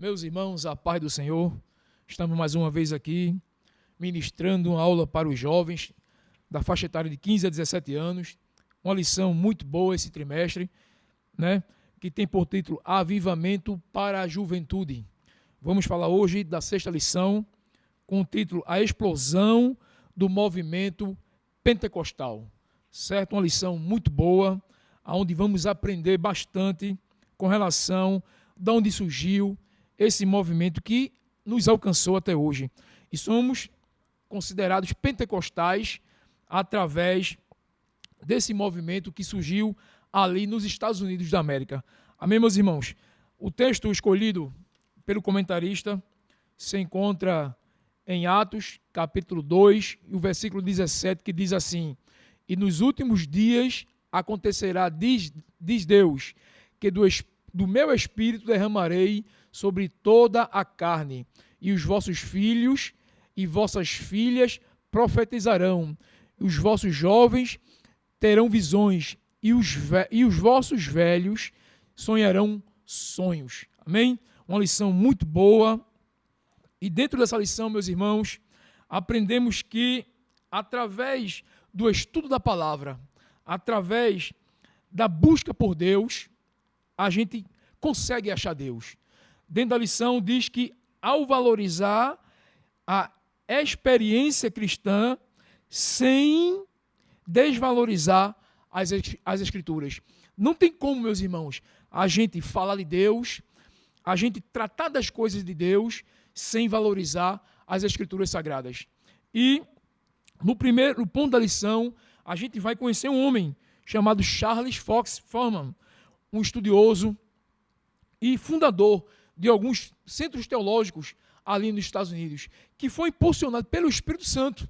Meus irmãos, a paz do Senhor, estamos mais uma vez aqui ministrando uma aula para os jovens da faixa etária de 15 a 17 anos, uma lição muito boa esse trimestre, né, que tem por título Avivamento para a Juventude. Vamos falar hoje da sexta lição, com o título A Explosão do Movimento Pentecostal. Certo? Uma lição muito boa, onde vamos aprender bastante com relação de onde surgiu esse movimento que nos alcançou até hoje. E somos considerados pentecostais através desse movimento que surgiu ali nos Estados Unidos da América. Amém, meus irmãos? O texto escolhido pelo comentarista se encontra em Atos, capítulo 2, e o versículo 17, que diz assim: E nos últimos dias acontecerá, diz Deus, que do meu espírito derramarei sobre toda a carne, e os vossos filhos e vossas filhas profetizarão, os vossos jovens terão visões, e os vossos velhos sonharão sonhos. Amém? Uma lição muito boa. E dentro dessa lição, meus irmãos, aprendemos que através do estudo da palavra, através da busca por Deus, a gente consegue achar Deus. Dentro da lição diz que ao valorizar a experiência cristã sem desvalorizar as Escrituras. Não tem como, meus irmãos, a gente falar de Deus, a gente tratar das coisas de Deus sem valorizar as Escrituras Sagradas. E no primeiro ponto da lição, a gente vai conhecer um homem chamado Charles Fox Forman, um estudioso e fundador de alguns centros teológicos ali nos Estados Unidos, que foi impulsionado pelo Espírito Santo,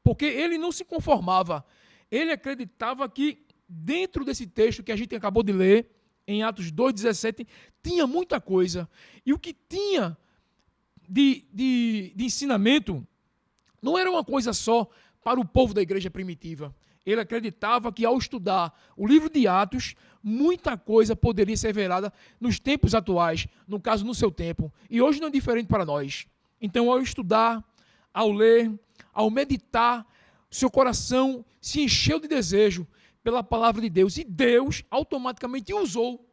porque ele não se conformava, ele acreditava que dentro desse texto que a gente acabou de ler, em Atos 2,17, tinha muita coisa, e o que tinha de ensinamento não era uma coisa só para o povo da igreja primitiva. Ele acreditava que ao estudar o livro de Atos, muita coisa poderia ser revelada nos tempos atuais, no caso, no seu tempo. E hoje não é diferente para nós. Então, ao estudar, ao ler, ao meditar, seu coração se encheu de desejo pela palavra de Deus. E Deus automaticamente usou.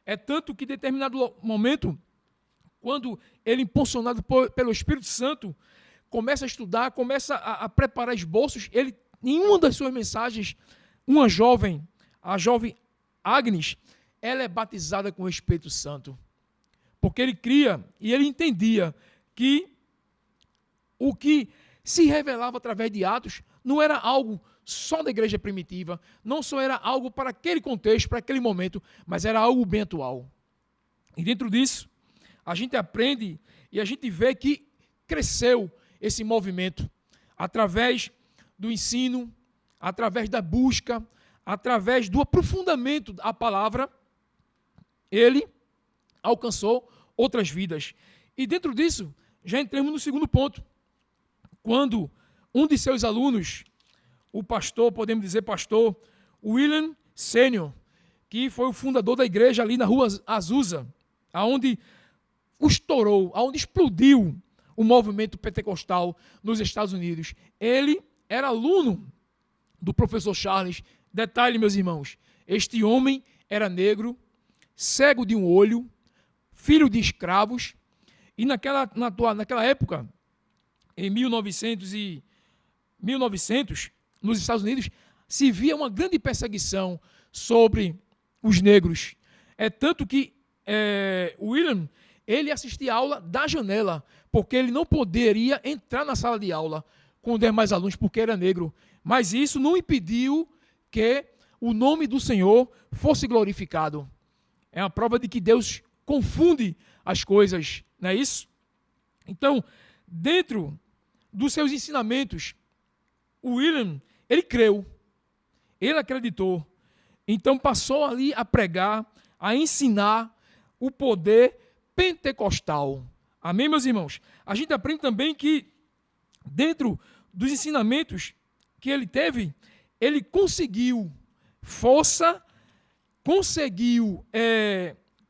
É tanto que em determinado momento, quando ele, impulsionado pelo Espírito Santo, começa a estudar, começa a preparar esboços, ele, em uma das suas mensagens, uma jovem, a jovem Agnes, ela é batizada com o Espírito Santo. Porque ele cria e ele entendia que o que se revelava através de Atos não era algo só da igreja primitiva, não só era algo para aquele contexto, para aquele momento, mas era algo bem atual. E dentro disso, a gente aprende e a gente vê que cresceu esse movimento através do ensino, através da busca, através do aprofundamento da palavra, ele alcançou outras vidas. E dentro disso, já entramos no segundo ponto. Quando um de seus alunos, o pastor, podemos dizer pastor, William Senior, que foi o fundador da igreja ali na rua Azusa, aonde estourou, aonde explodiu o movimento pentecostal nos Estados Unidos. Ele era aluno do professor Charles. Detalhe, meus irmãos, este homem era negro, cego de um olho, filho de escravos, e naquela época, em 1900, nos Estados Unidos, se via uma grande perseguição sobre os negros. É tanto que William, ele assistia a aula da janela, porque ele não poderia entrar na sala de aula com os demais alunos, porque era negro. Mas isso não impediu que o nome do Senhor fosse glorificado. É uma prova de que Deus confunde as coisas, não é isso? Então, dentro dos seus ensinamentos, o William, ele creu, ele acreditou. Então, passou ali a pregar, a ensinar o poder pentecostal. Amém, meus irmãos? A gente aprende também que, dentro dos ensinamentos que ele teve, ele conseguiu força, conseguiu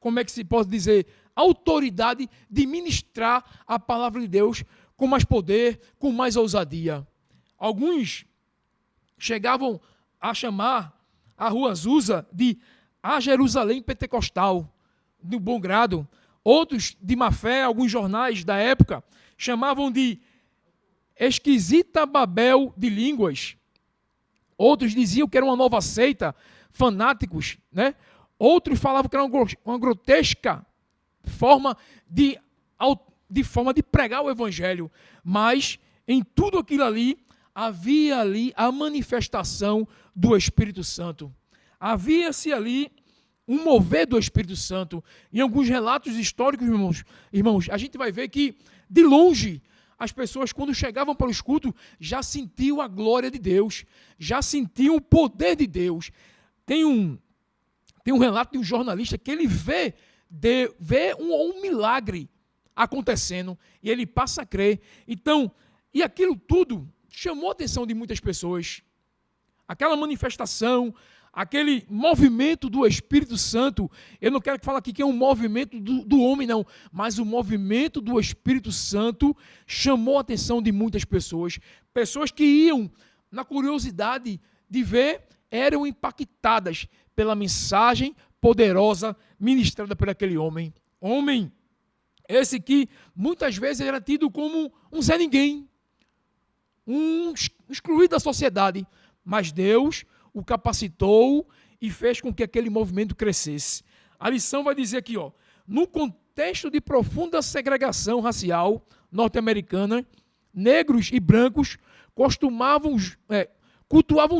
como é que se pode dizer, autoridade de ministrar a palavra de Deus com mais poder, com mais ousadia. Alguns chegavam a chamar a Rua Azusa de a Jerusalém Pentecostal, de bom grado. Outros, de má fé, alguns jornais da época, chamavam de esquisita Babel de línguas. Outros diziam que era uma nova seita, fanáticos, né? Outros falavam que era uma grotesca forma de pregar o evangelho. Mas em tudo aquilo ali, havia ali a manifestação do Espírito Santo. Havia-se ali um mover do Espírito Santo. Em alguns relatos históricos, irmãos, a gente vai ver que, de longe, as pessoas, quando chegavam para os cultos, já sentiam a glória de Deus, já sentiam o poder de Deus. Tem um relato de um jornalista que ele vê um milagre acontecendo e ele passa a crer. Então, e aquilo tudo chamou a atenção de muitas pessoas. Aquela manifestação, aquele movimento do Espírito Santo, eu não quero falar aqui que é um movimento do homem, não, mas o movimento do Espírito Santo chamou a atenção de muitas pessoas. Pessoas que iam, na curiosidade de ver, eram impactadas pela mensagem poderosa ministrada por aquele homem. Homem esse que muitas vezes era tido como um Zé Ninguém, um excluído da sociedade, mas Deus o capacitou e fez com que aquele movimento crescesse. A lição vai dizer aqui, no contexto de profunda segregação racial norte-americana, negros e brancos cultuavam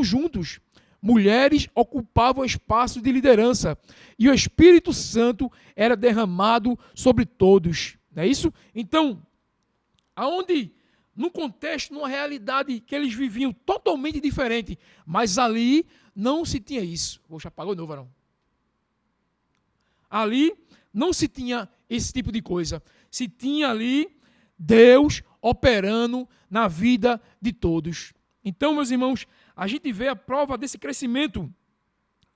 juntos. Mulheres ocupavam espaço de liderança e o Espírito Santo era derramado sobre todos. Não é isso? Então, num contexto, numa realidade que eles viviam totalmente diferente, mas ali não se tinha isso. Poxa, apagou de novo, varão. Ali não se tinha esse tipo de coisa. Se tinha ali Deus operando na vida de todos. Então, meus irmãos, a gente vê a prova desse crescimento,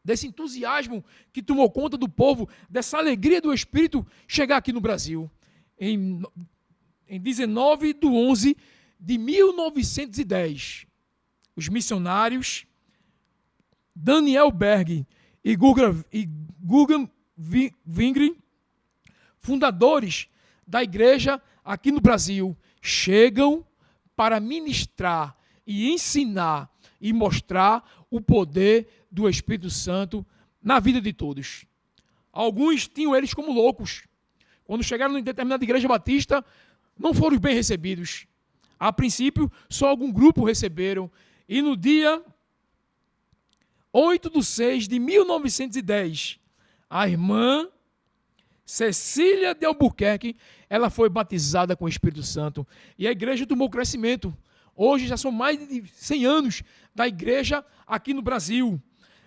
desse entusiasmo que tomou conta do povo, dessa alegria do Espírito chegar aqui no Brasil. Em 19/11/1910, os missionários Daniel Berg e Guggen Wingre, fundadores da igreja aqui no Brasil, chegam para ministrar e ensinar e mostrar o poder do Espírito Santo na vida de todos. Alguns tinham eles como loucos. Quando chegaram em determinada igreja batista, não foram bem recebidos. A princípio, só algum grupo receberam. E no dia 8/6/1910, a irmã Cecília de Albuquerque, ela foi batizada com o Espírito Santo. E a igreja tomou crescimento. Hoje já são mais de 100 anos da igreja aqui no Brasil.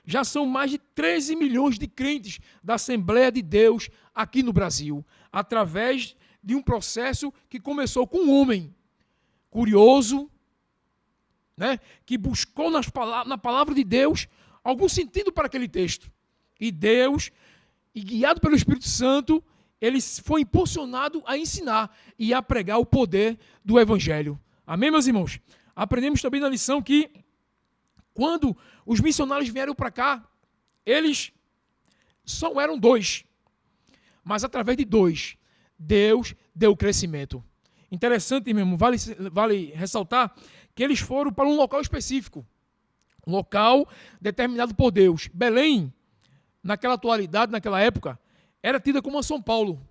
Já são mais de 13 milhões de crentes da Assembleia de Deus aqui no Brasil, através de um processo que começou com um homem curioso, né, que buscou na palavra de Deus algum sentido para aquele texto. E Deus, guiado pelo Espírito Santo, ele foi impulsionado a ensinar e a pregar o poder do Evangelho. Amém, meus irmãos? Aprendemos também na lição que, quando os missionários vieram para cá, eles só eram 2. Mas através de 2, Deus deu crescimento. Interessante, meu irmão, vale ressaltar que eles foram para um local específico. Um local determinado por Deus. Belém, naquela atualidade, naquela época, era tida como a São Paulo.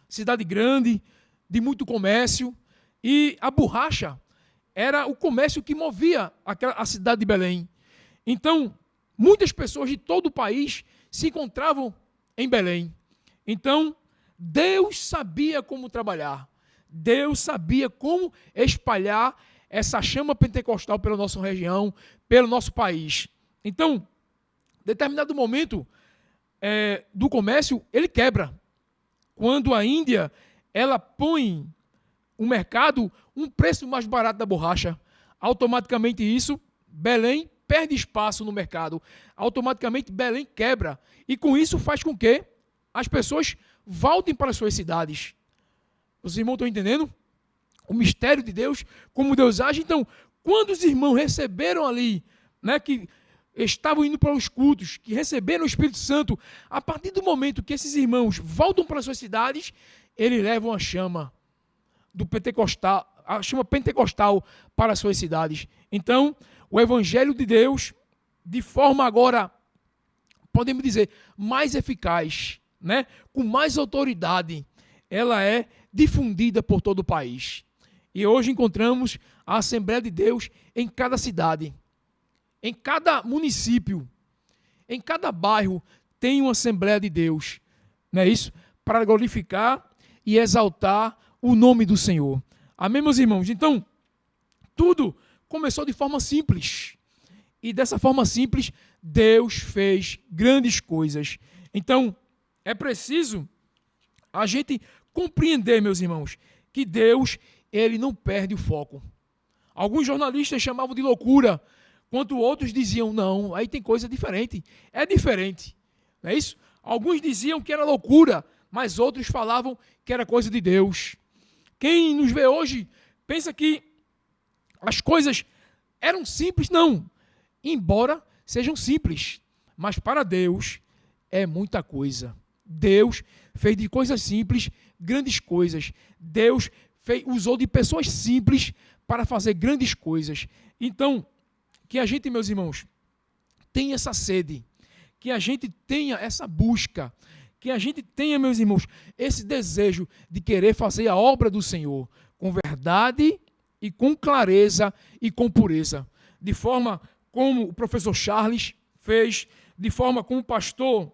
Cidade grande, de muito comércio. E a borracha era o comércio que movia a cidade de Belém. Então, muitas pessoas de todo o país se encontravam em Belém. Então, Deus sabia como trabalhar. Deus sabia como espalhar essa chama pentecostal pela nossa região, pelo nosso país. Então, em determinado momento do comércio, ele quebra. Quando a Índia, ela põe o mercado um preço mais barato da borracha, automaticamente isso, Belém perde espaço no mercado. Automaticamente Belém quebra. E com isso faz com que as pessoas voltem para as suas cidades. Os irmãos estão entendendo? O mistério de Deus, como Deus age. Então, quando os irmãos receberam ali, né, que estavam indo para os cultos, que receberam o Espírito Santo, a partir do momento que esses irmãos voltam para as suas cidades, eles levam a chama do pentecostal, a chama pentecostal para as suas cidades. Então, o Evangelho de Deus, de forma agora, podemos dizer, mais eficaz, né, com mais autoridade, ela é difundida por todo o país. E hoje encontramos a Assembleia de Deus em cada cidade, em cada município, em cada bairro tem uma Assembleia de Deus, não é isso? Para glorificar e exaltar o nome do Senhor. Amém, meus irmãos? Então, tudo começou de forma simples. E dessa forma simples, Deus fez grandes coisas. Então, é preciso a gente compreender, meus irmãos, que Deus, ele não perde o foco. Alguns jornalistas chamavam de loucura, enquanto outros diziam, não, aí tem coisa diferente. É diferente, não é isso? Alguns diziam que era loucura, mas outros falavam que era coisa de Deus. Quem nos vê hoje pensa que as coisas eram simples, não. Embora sejam simples, mas para Deus é muita coisa. Deus fez de coisas simples grandes coisas. Deus usou de pessoas simples para fazer grandes coisas. Então, que a gente, meus irmãos, tenha essa sede, que a gente tenha essa busca, que a gente tenha, meus irmãos, esse desejo de querer fazer a obra do Senhor com verdade e com clareza e com pureza. De forma como o professor Charles fez, de forma como o pastor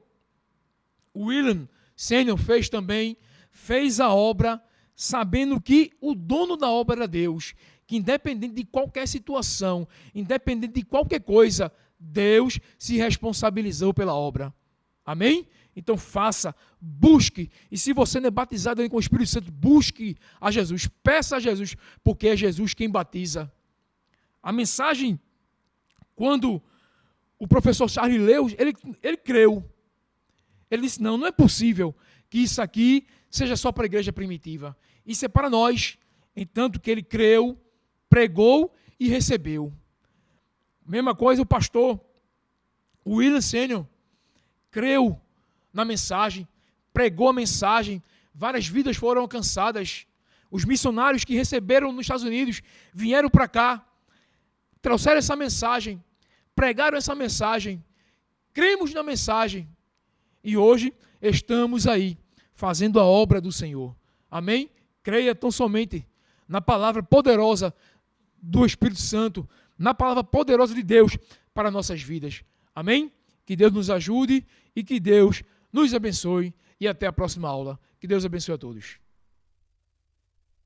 William Senior fez também, fez a obra sabendo que o dono da obra era Deus, que independente de qualquer situação, independente de qualquer coisa, Deus se responsabilizou pela obra. Amém? Então faça, busque, e se você não é batizado com o Espírito Santo, busque a Jesus, peça a Jesus, porque é Jesus quem batiza. A mensagem, quando o professor Charles leu, ele creu. Ele disse, não é possível que isso aqui seja só para a igreja primitiva. Isso é para nós. Entanto que ele creu, pregou e recebeu. Mesma coisa o pastor William Senior creu na mensagem, pregou a mensagem, várias vidas foram alcançadas. Os missionários que receberam nos Estados Unidos vieram para cá, trouxeram essa mensagem, pregaram essa mensagem, cremos na mensagem e hoje estamos aí fazendo a obra do Senhor. Amém? Creia tão somente na palavra poderosa do Espírito Santo, na palavra poderosa de Deus para nossas vidas. Amém? Que Deus nos ajude e que Deus nos abençoe. E até a próxima aula. Que Deus abençoe a todos.